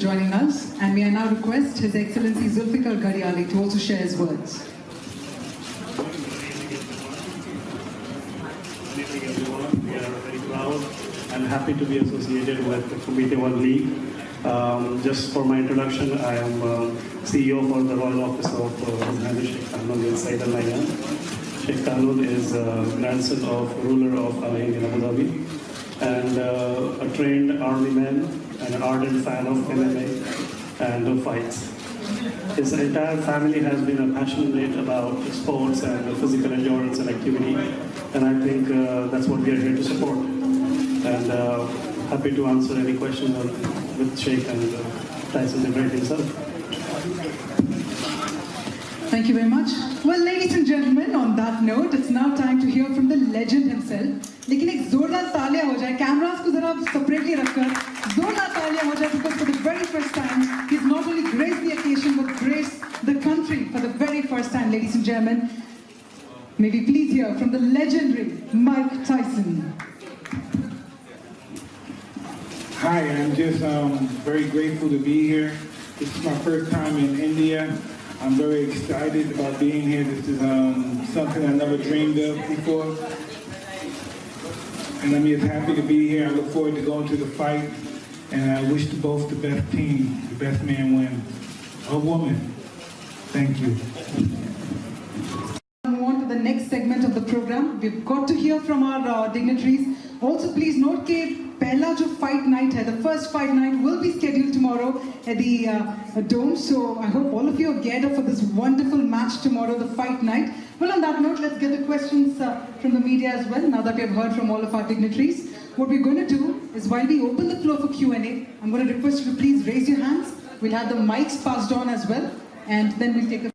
joining us. And may I now request His Excellency Zulfikar Gadiali to also share his words. Good evening, everyone. We are very proud and happy to be associated with the Committee One League. Just for my introduction, I am CEO for the Royal Office of His Highness Sheikh Kanul inside Al-Nayyan. Sheikh Kanul is grandson of ruler of Al Hind in Abu Dhabi and a trained army man and an ardent fan of MMA and fights. His entire family has been passionate about sports and physical endurance and activity, and I think that's what we are here to support. And happy to answer any questions with Sheikh and Tyson the Great himself. Thank you very much. Well, ladies and gentlemen, on that note, it's now time to hear from the legend himself. लेकिन एक जोरदार तालियां हो जाए, cameras को जरा separately रखकर जोरदार तालियां हो जाए, because for the very first time, he's not only graced the occasion but graced the country for the very first time, ladies and gentlemen. May we please hear from the legendary Mike Tyson. Hi, I'm just very grateful to be here. This is my first time in India. I'm very excited about being here. This is something I never dreamed of before. And I'm just happy to be here. I look forward to going to the fight. And I wish to both the best team, the best man wins. Or woman. Thank you. Move on to the next segment of the program. We've got to hear from our dignitaries. Also, please note that Pehla jo fight night hai, the first fight night will be scheduled tomorrow at the Dome. So I hope all of you are geared up for this wonderful match tomorrow, the fight night. Well, on that note, let's get the questions from the media as well, now that we have heard from all of our dignitaries. What we're going to do is, while we open the floor for Q&A, I'm going to request you to please raise your hands. We'll have the mics passed on as well, and then we'll take a...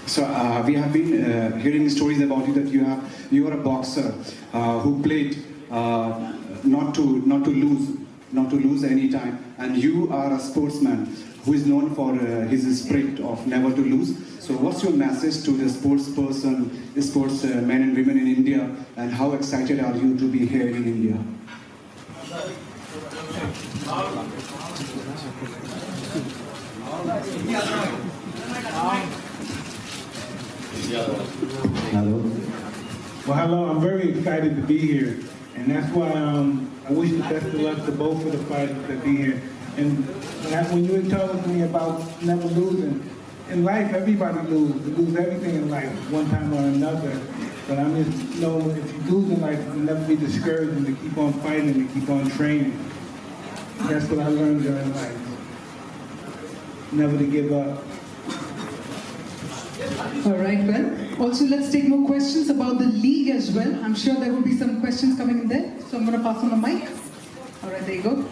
So we have been hearing stories about you that you are a boxer who played not to lose any time, and you are a sportsman who is known for his spirit of never to lose. So what's your message to the sportsmen and women in India, and how excited are you to be here in India? Hello. Well, hello. I'm very excited to be here, and that's why I wish the best of luck to both of the fighters that be here. And when you were telling me about never losing, in life everybody loses. You lose everything in life, one time or another. But I'm just if you lose in life, you'll never be discouraged, and to keep on fighting, and keep on training. That's what I learned during life. Never to give up. All right, well, also let's take more questions about the league as well. I'm sure there will be some questions coming in there. So I'm going to pass on the mic. All right, there you go.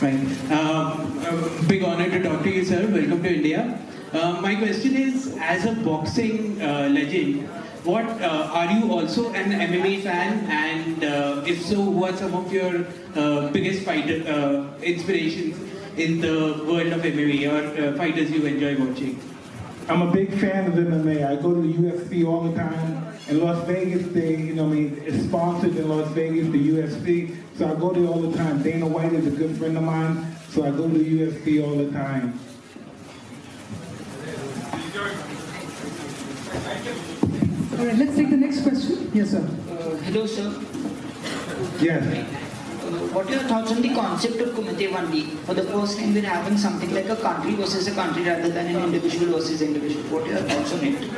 Right. Big honor to talk to you, sir. Welcome to India. My question is, as a boxing legend, what are you also an MMA fan? And if so, who are some of your biggest fighter inspirations in the world of MMA, or fighters you enjoy watching? I'm a big fan of MMA. I go to the UFC all the time. In Las Vegas, it's sponsored in Las Vegas, the UFC. So I go there all the time. Dana White is a good friend of mine, so I go to the UFC all the time. All right, let's take the next question. Yes, sir. Hello, sir. Yes. What are your thoughts on the concept of Committee One League? For the first time, we're having something like a country versus a country rather than an individual versus individual. What are your thoughts on it?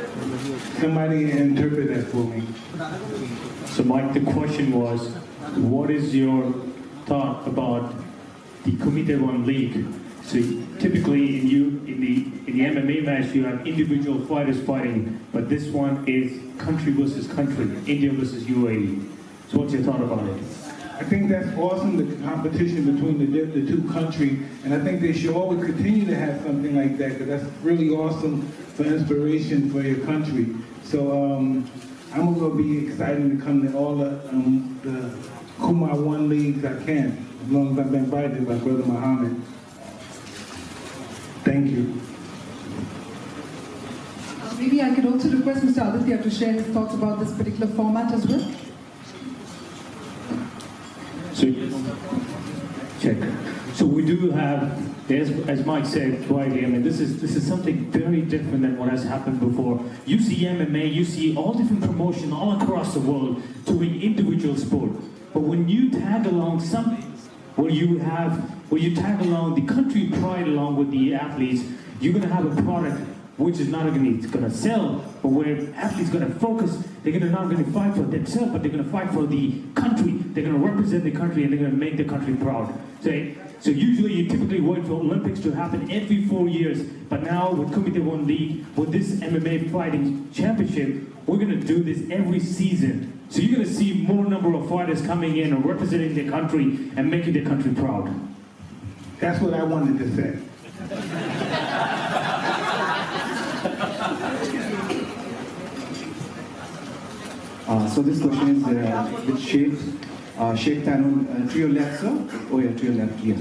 Somebody interpret that for me. So Mike, the question was, what is your thought about the Committee One League? So typically in the MMA match you have individual fighters fighting, but this one is country versus country, India versus UAE. So what's your thought about it? I think that's awesome, the competition between the two countries, and I think they should always continue to have something like that, because that's really awesome for inspiration for your country. So I'm going to be excited to come to all the Kumar One leagues I can, as long as I've been invited by Brother Muhammad. Thank you. Maybe I could also request Mr. Aditya to share his thoughts about this particular format as well. So, check. So we do have, as Mike said rightly, I mean, this is something very different than what has happened before. You see MMA, you see all different promotion all across the world doing individual sport. But when you tag along something, where you tag along the country pride along with the athletes, you're going to have a product which is not going to sell, but where athletes are going to focus. They're not going to fight for themselves, but they're going to fight for the country. They're going to represent the country, and they're going to make the country proud. So usually you typically wait for Olympics to happen every 4 years, but now with Kumite One League, with this MMA fighting championship, we're going to do this every season. So you're going to see more number of fighters coming in and representing their country and making their country proud. That's what I wanted to say. So this question is with Sheikh Tanun. To your left, sir? Oh yeah, to your left, yeah.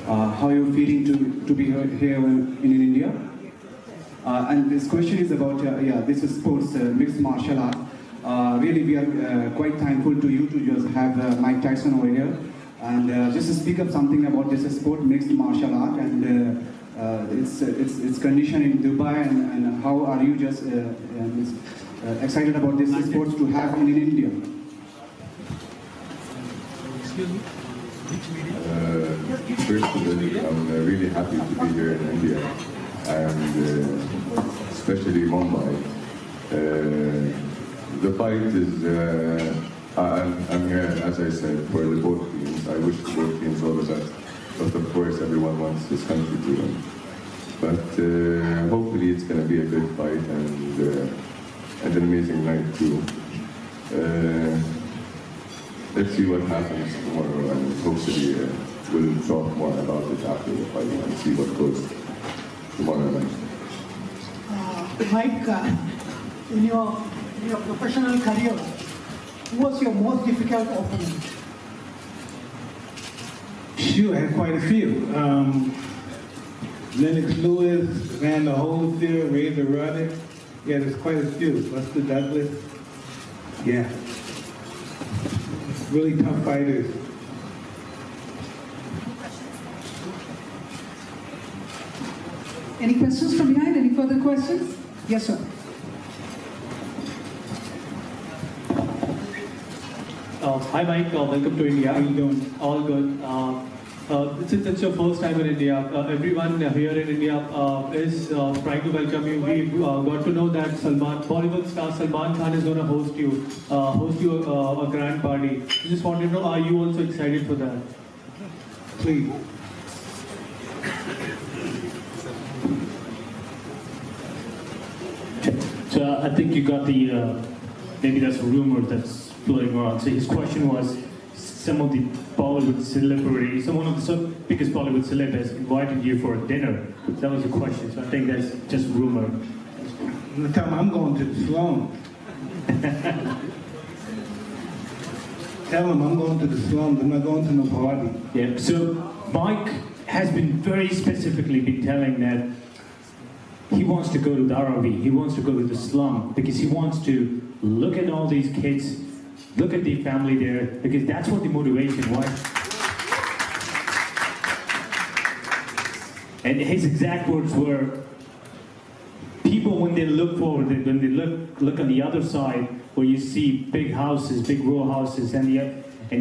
How are you feeling to be here in India? And this question is about, this is sports, mixed martial art. Really, we are quite thankful to you to just have Mike Tyson over here. And just to speak up something about this sport, mixed martial art, and its condition in Dubai, and how are you just excited about this sport to have in India? Excuse me? First of all, I'm really happy to be here in India, and especially Mumbai. The fight is, I'm here, as I said, for the both teams. I wish the both teams all the best, but of course everyone wants this country to win. But hopefully it's going to be a good fight and an amazing night too. Let's see what happens tomorrow, and hopefully we'll talk more about it after the fight and see what goes tomorrow night. Mike, in your professional career, who was your most difficult opponent? Sure, I had quite a few. Lennox Lewis, Vander Holyfield, Razor Ruddock. Yeah, there's quite a few. Buster Douglas. Yeah. Really tough fighters. Any questions from behind? Any further questions? Yes, sir. Hi Mike, welcome to India. How are you doing? All good. Since it's your first time in India, everyone here in India is trying to welcome you. We got to know that Bollywood star Salman Khan is going to host you a grand party. Just wanted to know, are you also excited for that? Please. So I think you got the, maybe that's a rumor that's floating around. So his question was, some of the Bollywood celebrities, some of the biggest Bollywood celeb has invited you for a dinner. That was the question. So I think that's just rumor. Tell him I'm going to the slum. Tell him I'm going to the slums. I'm not going to no party. Yeah. So Mike has been very specifically been telling that he wants to go to the Dharavi. He wants to go to the slum because he wants to look at all these kids, look at the family there, because that's what the motivation was. And his exact words were, people when they look forward, when they look on the other side, where you see big houses, big row houses, and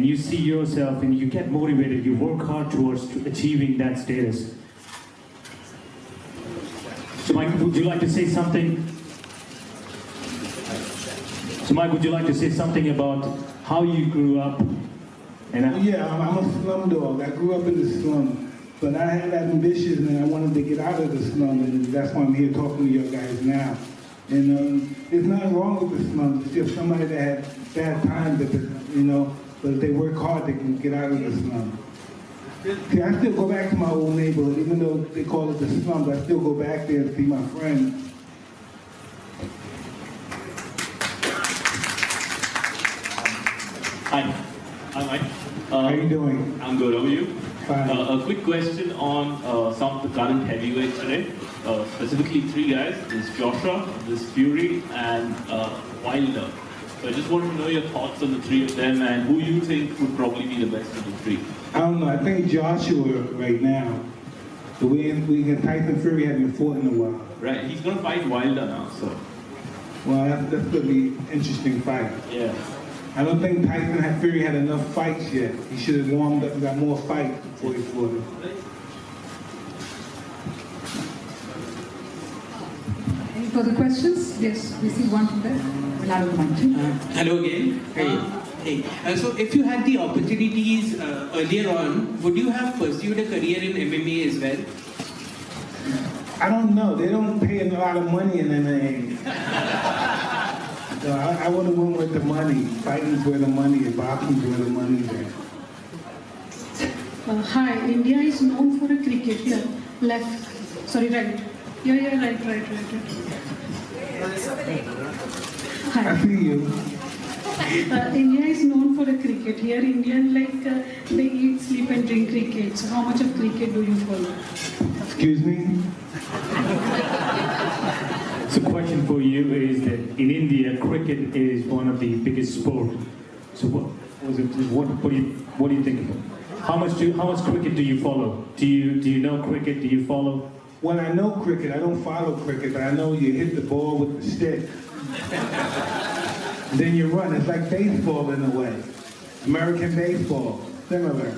you see yourself and you get motivated, you work hard towards achieving that status. So Mike, would you like to say something? So Mike, would you like to say something about how you grew up? And yeah, I'm a slum dog. I grew up in the slum, but I had ambitions and I wanted to get out of the slum, and that's why I'm here talking to you guys now. And there's nothing wrong with the slum. It's just somebody that had bad times, but if they work hard, they can get out of the slum. See, I still go back to my old neighborhood, even though they call it the slums. I still go back there and see my friends. Hi. Hi, Mike. How are you doing? I'm good. How are you? Fine. A quick question on some of the current heavyweights today. Specifically three guys. There's Joshua, there's Fury, and Wilder. So I just want to know your thoughts on the three of them and who you think would probably be the best of the three. I don't know. I think Joshua right now, the way Tyson Fury hasn't fought in a while. Right, he's going to fight Wilder now, so. Well, that's going to be an interesting fight. Yeah. I don't think Fury had enough fights yet. He should have warmed up and got more fights before he fought him. Any further questions? Yes, we see one from there. We'll have a mic. Hello again. Hey. So if you had the opportunities earlier on, would you have pursued a career in MMA as well? I don't know. They don't pay a lot of money in MMA. So I would have went with the money. Fighting's where the money is. Boxing's where the money is. Hi, India is known for a cricket here. Left. Sorry, right. Yeah, right. Hi. I see you. India is known for a cricket. Here, Indian they eat, sleep, and drink cricket. So, how much of cricket do you follow? Excuse me? So the question for you is that in India, cricket is one of the biggest sports. So what do you think? How much cricket do you follow? Do you know cricket? Do you follow? Well, I know cricket. I don't follow cricket, but I know you hit the ball with the stick. And then you run. It's like baseball in a way. American baseball. Similar.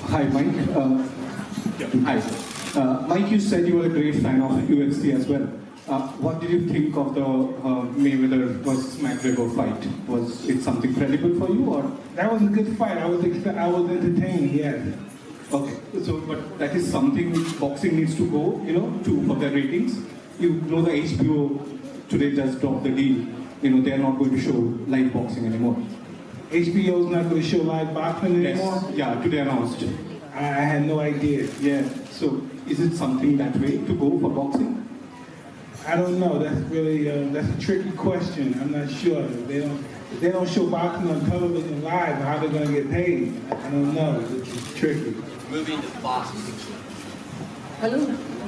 Hi, Mike. Hi. Mike, you said you were a great fan of UFC as well. What did you think of the Mayweather versus McGregor fight? Was it something credible for you, or? That was a good fight. I was entertained. Yes. Okay. So, but that is something which boxing needs to go, for their ratings. You know, the HBO today just dropped the deal. They are not going to show live boxing anymore. HBO's not going to show live boxing anymore? Yes. Yeah, today announced. I had no idea. Yeah. So, is it something that way to go for boxing? I don't know. That's really that's a tricky question. I'm not sure. If they don't show boxing on television live, how they're going to get paid? I don't know. It's tricky. Moving to boxing. Hello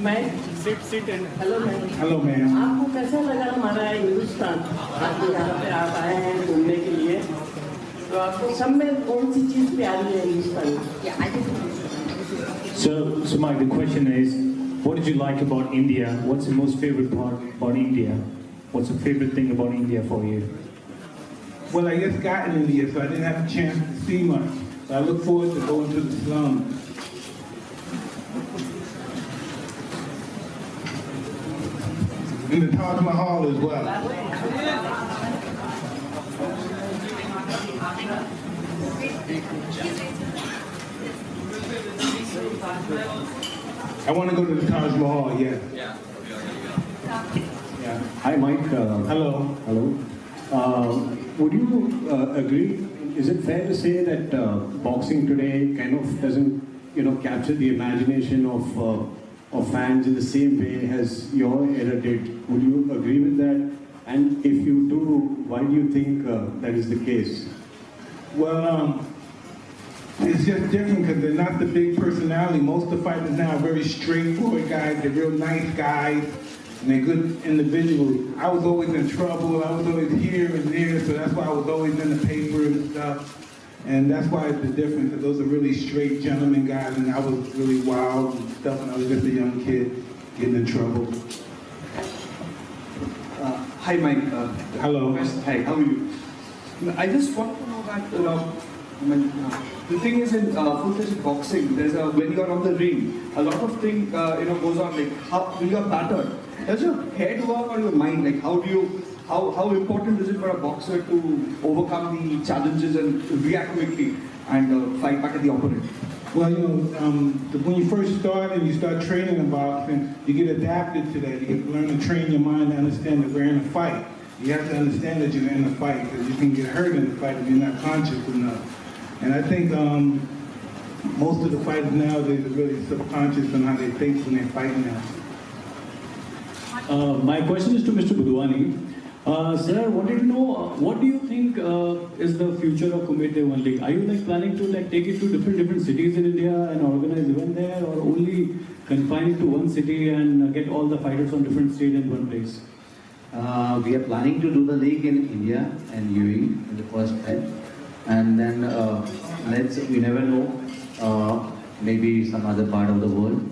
मैं sit and hello ma'am hello ma'am आपको कैसा लगा हमारा हिंदुस्तान आप यहाँ पे आप आए हैं घूमने के लिए तो आपको सब में कौन सी चीज़ प्यारी है Hindustan So Mike, the question is, what did you like about India? What's the most favorite part about India? What's the favorite thing about India for you? Well, I just got in India, so I didn't have a chance to see much. So I look forward to going to the slums. And the Taj Mahal as well. I want to go to the Taj Mahal, yeah. Yeah. Hi, Mike. Hello. Hello. Would you agree? Is it fair to say that boxing today kind of doesn't, capture the imagination of fans in the same way as your era did? Would you agree with that? And if you do, why do you think that is the case? Well, it's just different because they're not the big personality. Most of the fighters now are very straightforward guys. They're real nice guys, and they're good individuals. I was always in trouble. I was always here and there, so that's why I was always in the paper and stuff. And that's why it's the difference, because those are really straight gentleman guys, and I was really wild and stuff, and I was just a young kid getting in trouble. Hi, Mike. Hello. Hi, how are you? I just want to know that, the thing is in full-fledged boxing, there's when you're on the ring, a lot of things, goes on, like how when you're battered. Does your head work or your mind? Like how important is it for a boxer to overcome the challenges and react quickly and fight back at the opponent? Well, when you first start and you start training in boxing, you get adapted to that. You get to learn to train your mind to understand that we're in a fight. You have to understand that you're in a fight, because you can get hurt in the fight if you're not conscious enough. And I think most of the fighters nowadays are really subconscious on how they think when they're fighting now. My question is to Mr. Budwani. Sir, I wanted to know, what do you think is the future of Kumite One League? Are you planning to take it to different cities in India and organize event there, or only confine it to one city and get all the fighters from different states in one place? We are planning to do the league in India and UAE in the first time. And then we never know, maybe some other part of the world.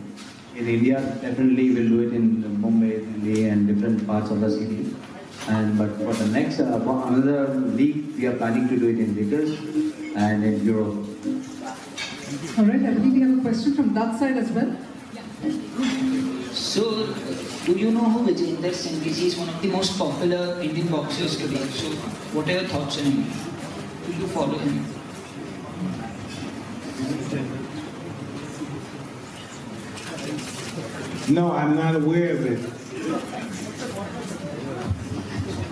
In India, definitely we'll do it in Mumbai, Delhi and different parts of the city. But for the next, another league, we are planning to do it in Lakers and in Europe. All right, I believe we have a question from that side as well. So, do you know who Vijender Singh is? He's one of the most popular Indian boxers today. So, what are your thoughts on him? Do you follow him? No, I'm not aware of it.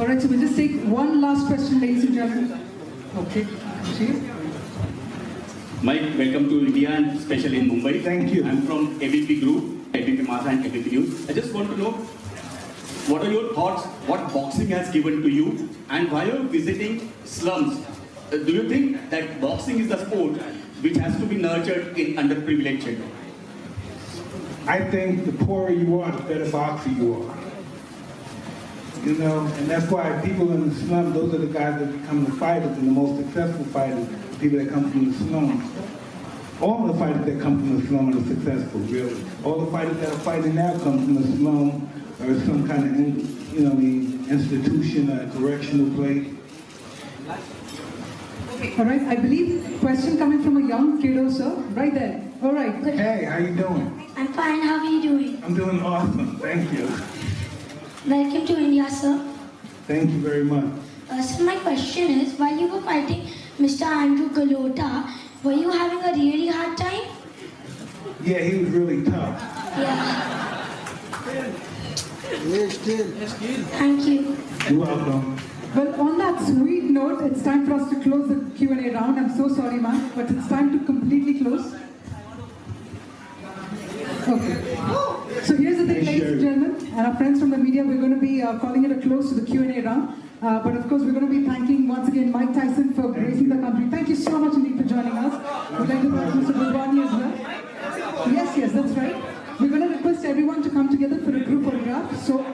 All right, so we'll just take one last question, ladies and gentlemen. Okay, Chief. Mike, welcome to India and especially in Mumbai. Thank you. I'm from ABP Group, ABP Masa and ABP News. I just want to know, what are your thoughts, what boxing has given to you, and while you're visiting slums, do you think that boxing is the sport which has to be nurtured in underprivileged children? I think the poorer you are, the better boxer you are. You know, and that's why people in the slum, those are the guys that become the fighters and the most successful fighters, the people that come from the slum. All the fighters that come from the slum are successful, really. All the fighters that are fighting now come from the slum or some kind of, you know, institution, a correctional place. All right, I believe question coming from a young kiddo, sir. Right there. All right. Hey, how you doing? I'm fine. How are you doing? I'm doing awesome. Thank you. Welcome to India, sir. Thank you very much. So my question is, while you were fighting Mr. Andrew Galota, were you having a really hard time? Yeah, he was really tough. Yeah. Thank you. You're welcome. Well, on that sweet note, it's time for us to close the Q&A round. I'm so sorry, ma'am, but it's time to completely close. Okay. So here's the thing, ladies and gentlemen, and our friends from the media, we're going to be calling it a close to the Q&A round. But of course, we're going to be thanking once again Mike Tyson for gracing the country. Thank you so much indeed for joining us. We'd like to thank Mr. Budwani as well. Yes, that's right. We're going to request everyone to come together for a group photograph. So